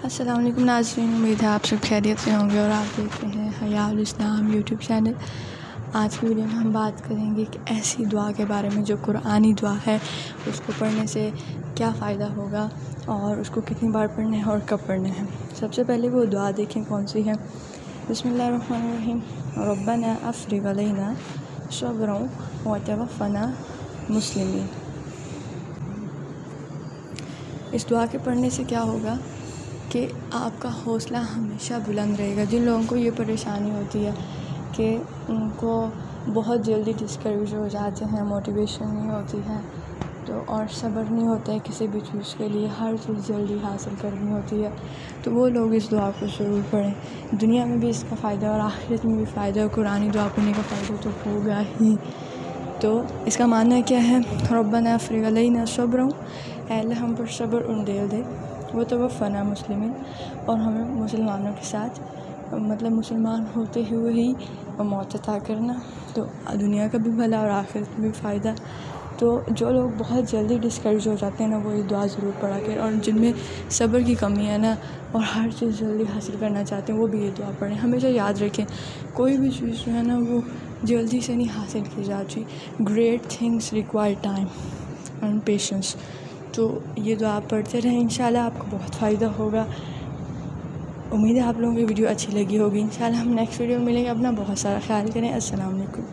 अस्सलाम वालेकुम नाज़रीन, उम्मीद है आप सब खैरियत से होंगे और आप देख रहे हैं हयाउल इस्लाम यूट्यूब चैनल। आज की वीडियो में हम बात करेंगे कि ऐसी दुआ के बारे में जो कुरानी दुआ है, उसको पढ़ने से क्या फ़ायदा होगा और उसको कितनी बार पढ़ना है और कब पढ़ना है। सबसे पहले वो दुआ देखें कौन सी है। बिस्मिल्लाहिर्रहमानिर्रहीम, रब्बना अफ़रिग़ अलैना सब्रन व तवफ़्फ़ना मुस्लिमीन। इस दुआ के पढ़ने से क्या होगा कि आपका हौसला हमेशा बुलंद रहेगा। जिन लोगों को ये परेशानी होती है कि उनको बहुत जल्दी डिस्करेज हो जाते हैं, मोटिवेशन नहीं होती है तो और सब्र नहीं होता है किसी भी चीज़ के लिए, हर चीज़ जल्दी हासिल करनी होती है, तो वो लोग इस दुआ को ज़रूर पढ़ें। दुनिया में भी इसका फ़ायदा और आखिरत में भी फ़ायदा है। कुरानी दुआ पढ़ने का फ़ायदा तो होगा ही। तो इसका मानना क्या है, रब्बना अफ़रिग़ अलैना सब्रन, ऐ अल्लाह हम पर सब्र उंडेल दे, वो तवफ़्फ़ना मुस्लिमीन, और हमें मुसलमानों के साथ मतलब मुसलमान होते हुए ही मौत अता करना। तो दुनिया का भी भला और आखिरत में भी फ़ायदा। तो जो लोग बहुत जल्दी डिस्करेज हो जाते हैं ना, वो ये दुआ ज़रूर पढ़ा करें, और जिनमें सब्र की कमी है ना और हर चीज़ जल्दी हासिल करना चाहते हैं, वो भी ये दुआ पढ़ें। हमेशा याद रखें, कोई भी चीज़ जो है ना वो जल्दी से नहीं हासिल की जाती। Great things require time and patience. तो ये दुआ आप पढ़ते रहें, इंशाल्लाह आपको बहुत फ़ायदा होगा। उम्मीद है आप लोगों को वीडियो अच्छी लगी होगी। इंशाल्लाह हम नेक्स्ट वीडियो में मिलेंगे। अपना बहुत सारा ख्याल करें। अस्सलाम वालेकुम।